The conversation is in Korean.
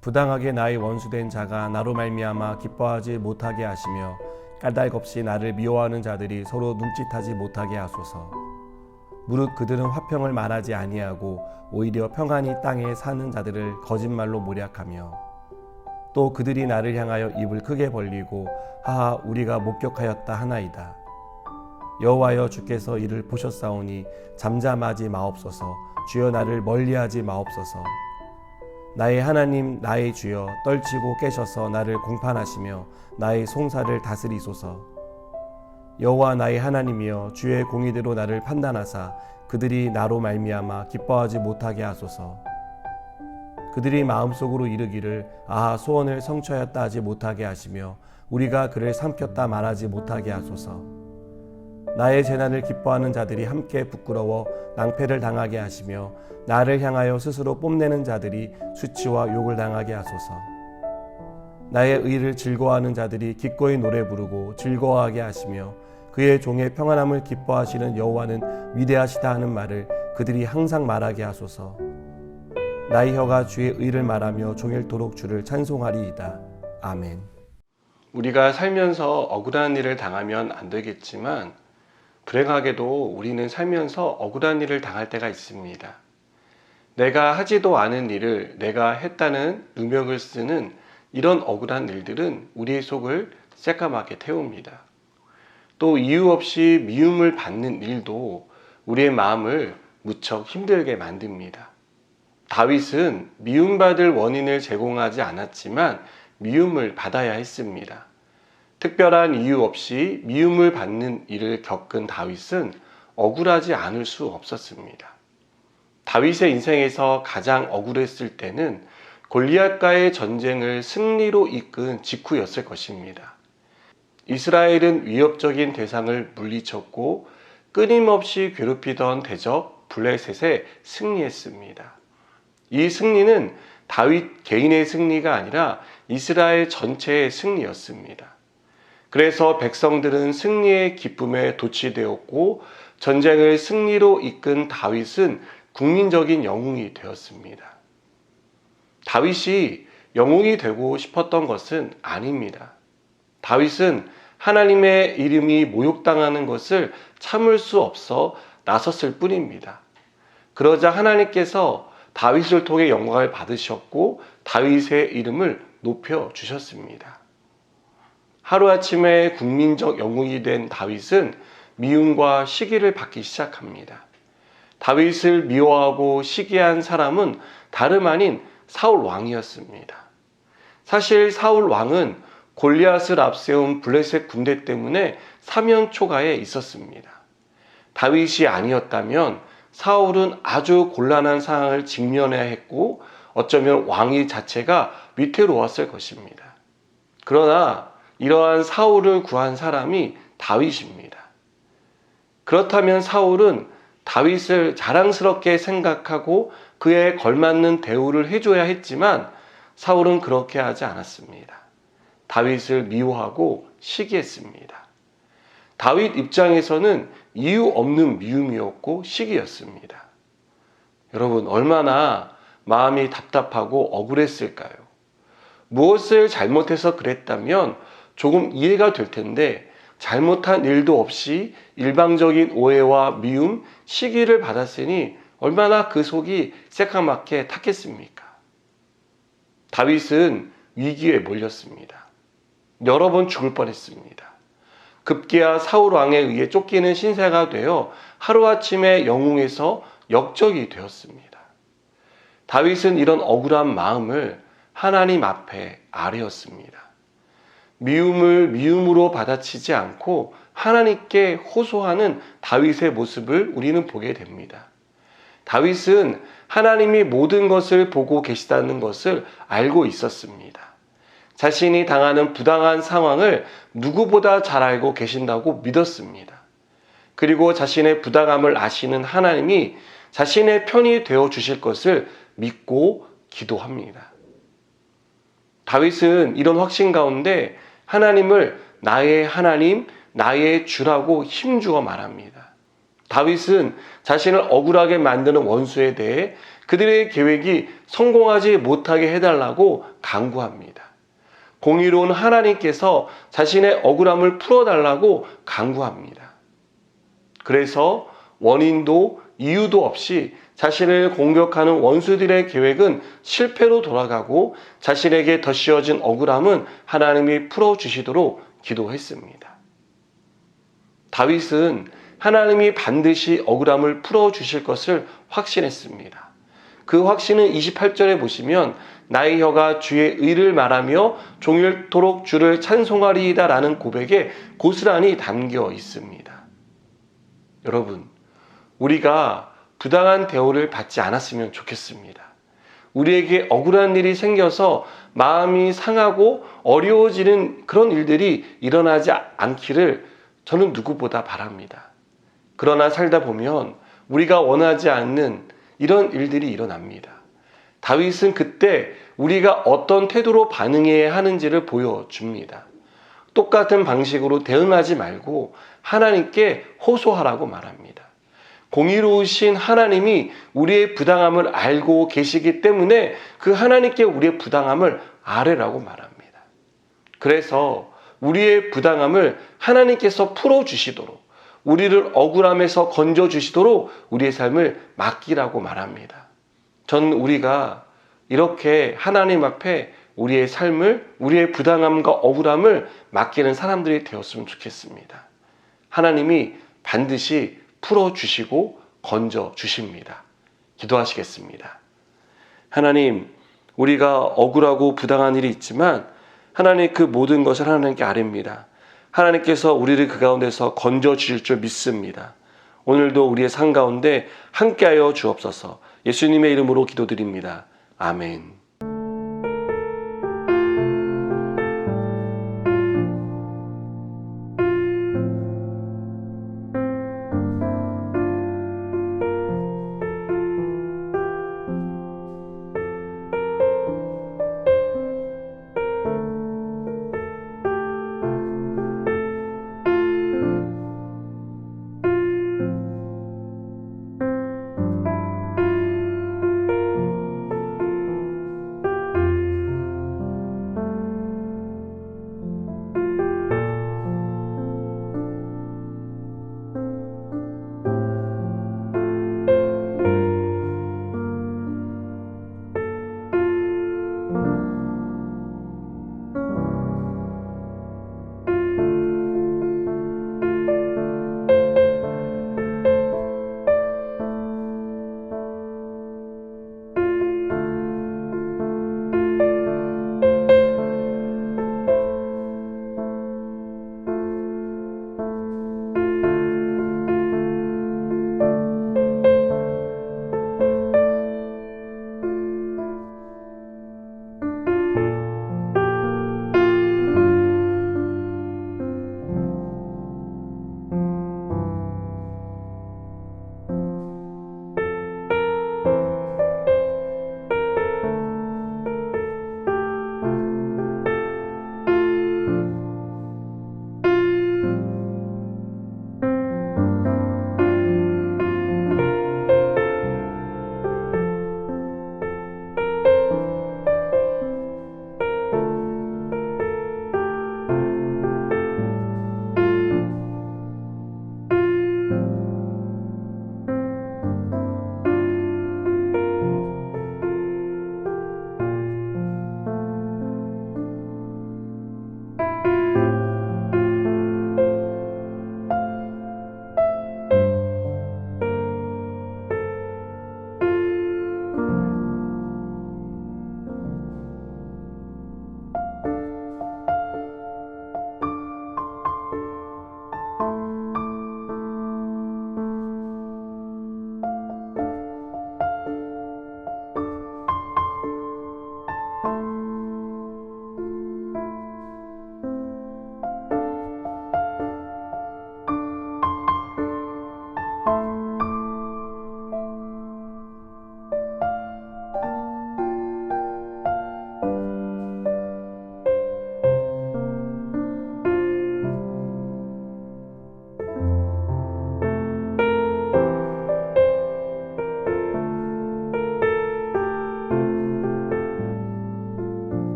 부당하게 나의 원수된 자가 나로 말미암아 기뻐하지 못하게 하시며 까닭없이 나를 미워하는 자들이 서로 눈짓하지 못하게 하소서. 무릇 그들은 화평을 말하지 아니하고 오히려 평안히 땅에 사는 자들을 거짓말로 모략하며 또 그들이 나를 향하여 입을 크게 벌리고 하하 우리가 목격하였다 하나이다. 여호와여 주께서 이를 보셨사오니 잠잠하지 마옵소서. 주여 나를 멀리하지 마옵소서. 나의 하나님 나의 주여 떨치고 깨셔서 나를 공판하시며 나의 송사를 다스리소서. 여호와 나의 하나님이여 주의 공의대로 나를 판단하사 그들이 나로 말미암아 기뻐하지 못하게 하소서. 그들이 마음속으로 이르기를 아하 소원을 성취하였다 하지 못하게 하시며 우리가 그를 삼켰다 말하지 못하게 하소서. 나의 재난을 기뻐하는 자들이 함께 부끄러워 낭패를 당하게 하시며 나를 향하여 스스로 뽐내는 자들이 수치와 욕을 당하게 하소서. 나의 의를 즐거워하는 자들이 기꺼이 노래 부르고 즐거워하게 하시며 그의 종의 평안함을 기뻐하시는 여호와는 위대하시다 하는 말을 그들이 항상 말하게 하소서. 나의 혀가 주의 의를 말하며 종일토록 주를 찬송하리이다. 아멘. 우리가 살면서 억울한 일을 당하면 안 되겠지만 불행하게도 우리는 살면서 억울한 일을 당할 때가 있습니다. 내가 하지도 않은 일을 내가 했다는 누명을 쓰는 이런 억울한 일들은 우리의 속을 새까맣게 태웁니다. 또 이유 없이 미움을 받는 일도 우리의 마음을 무척 힘들게 만듭니다. 다윗은 미움받을 원인을 제공하지 않았지만 미움을 받아야 했습니다. 특별한 이유 없이 미움을 받는 일을 겪은 다윗은 억울하지 않을 수 없었습니다. 다윗의 인생에서 가장 억울했을 때는 골리앗과의 전쟁을 승리로 이끈 직후였을 것입니다. 이스라엘은 위협적인 대상을 물리쳤고 끊임없이 괴롭히던 대적 블레셋에 승리했습니다. 이 승리는 다윗 개인의 승리가 아니라 이스라엘 전체의 승리였습니다. 그래서 백성들은 승리의 기쁨에 도취되었고 전쟁을 승리로 이끈 다윗은 국민적인 영웅이 되었습니다. 다윗이 영웅이 되고 싶었던 것은 아닙니다. 다윗은 하나님의 이름이 모욕당하는 것을 참을 수 없어 나섰을 뿐입니다. 그러자 하나님께서 다윗을 통해 영광을 받으셨고 다윗의 이름을 높여주셨습니다. 하루아침에 국민적 영웅이 된 다윗은 미움과 시기를 받기 시작합니다. 다윗을 미워하고 시기한 사람은 다름 아닌 사울 왕이었습니다. 사실 사울 왕은 골리앗을 앞세운 블레셋 군대 때문에 사면초가에 있었습니다. 다윗이 아니었다면 사울은 아주 곤란한 상황을 직면해야 했고 어쩌면 왕위 자체가 위태로웠을 것입니다. 그러나 이러한 사울을 구한 사람이 다윗입니다. 그렇다면 사울은 다윗을 자랑스럽게 생각하고 그에 걸맞는 대우를 해줘야 했지만 사울은 그렇게 하지 않았습니다. 다윗을 미워하고 시기했습니다. 다윗 입장에서는 이유 없는 미움이었고 시기였습니다. 여러분 얼마나 마음이 답답하고 억울했을까요? 무엇을 잘못해서 그랬다면 조금 이해가 될 텐데 잘못한 일도 없이 일방적인 오해와 미움, 시기를 받았으니 얼마나 그 속이 새까맣게 탔겠습니까? 다윗은 위기에 몰렸습니다. 여러 번 죽을 뻔했습니다. 급기야 사울 왕에 의해 쫓기는 신세가 되어 하루아침에 영웅에서 역적이 되었습니다. 다윗은 이런 억울한 마음을 하나님 앞에 아뢰었습니다. 미움을 미움으로 받아치지 않고 하나님께 호소하는 다윗의 모습을 우리는 보게 됩니다. 다윗은 하나님이 모든 것을 보고 계시다는 것을 알고 있었습니다. 자신이 당하는 부당한 상황을 누구보다 잘 알고 계신다고 믿었습니다. 그리고 자신의 부당함을 아시는 하나님이 자신의 편이 되어 주실 것을 믿고 기도합니다. 다윗은 이런 확신 가운데 하나님을 나의 하나님, 나의 주라고 힘주어 말합니다. 다윗은 자신을 억울하게 만드는 원수에 대해 그들의 계획이 성공하지 못하게 해달라고 간구합니다. 공의로운 하나님께서 자신의 억울함을 풀어달라고 간구합니다. 그래서 원인도 이유도 없이 자신을 공격하는 원수들의 계획은 실패로 돌아가고 자신에게 덧씌워진 억울함은 하나님이 풀어주시도록 기도했습니다. 다윗은 하나님이 반드시 억울함을 풀어주실 것을 확신했습니다. 그 확신은 28절에 보시면 나의 혀가 주의 의를 말하며 종일토록 주를 찬송하리이다 라는 고백에 고스란히 담겨 있습니다. 여러분, 우리가 부당한 대우를 받지 않았으면 좋겠습니다. 우리에게 억울한 일이 생겨서 마음이 상하고 어려워지는 그런 일들이 일어나지 않기를 저는 누구보다 바랍니다. 그러나 살다 보면 우리가 원하지 않는 이런 일들이 일어납니다. 다윗은 그때 우리가 어떤 태도로 반응해야 하는지를 보여줍니다. 똑같은 방식으로 대응하지 말고 하나님께 호소하라고 말합니다. 공의로우신 하나님이 우리의 부당함을 알고 계시기 때문에 그 하나님께 우리의 부당함을 아뢰라고 말합니다. 그래서 우리의 부당함을 하나님께서 풀어주시도록, 우리를 억울함에서 건져주시도록 우리의 삶을 맡기라고 말합니다. 전 우리가 이렇게 하나님 앞에 우리의 삶을, 우리의 부당함과 억울함을 맡기는 사람들이 되었으면 좋겠습니다. 하나님이 반드시 풀어주시고 건져주십니다. 기도하시겠습니다. 하나님, 우리가 억울하고 부당한 일이 있지만 하나님 그 모든 것을 하나님께 아뢰입니다. 하나님께서 우리를 그 가운데서 건져주실 줄 믿습니다. 오늘도 우리의 삶 가운데 함께하여 주옵소서. 예수님의 이름으로 기도드립니다. 아멘.